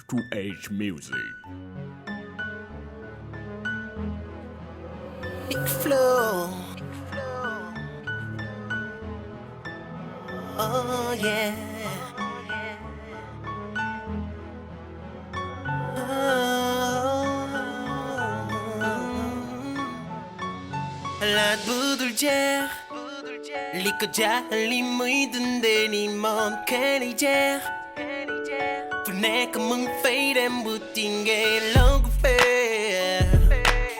to Age Music. Big flow. Oh yeah. Laat budul jeex li ko jaaxali muy dundee ni moom kenn jeex fu nekk mu ngi fay dem bu tingee longu fee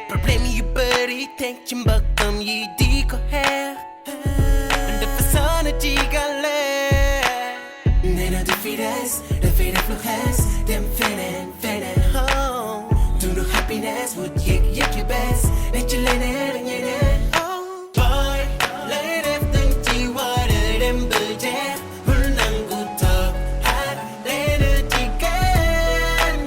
problème yu bëri teg ci mbakkam yi di ko xeex dafa sonn ci gàlle nee na du fi des dafay def lu xees dem feneen dundu happiness wut yëg yu bees ne ci leneen ak ñeneen boy lay def dañ ci war a dem ba jeex bul nangu toog xaar leen ci kenn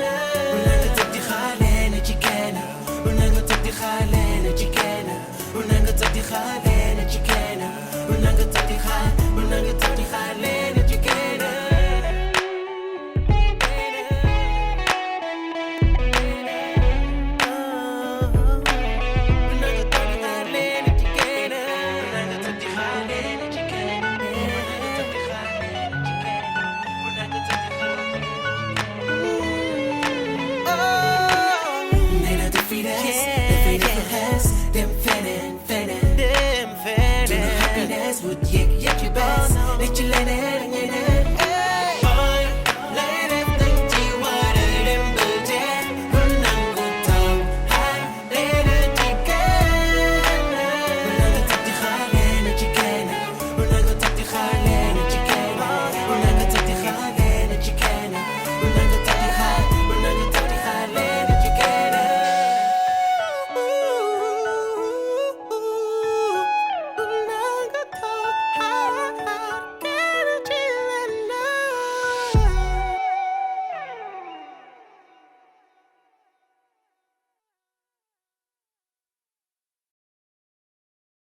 bul nangu toog di xaar leen ci kenn bul nangu toog di xaar leen ci kenn bul nangu toog di xaar leen ci kenn bul nangu toog di xaar leen ci kenn dem feneen dundu happiness wut yëg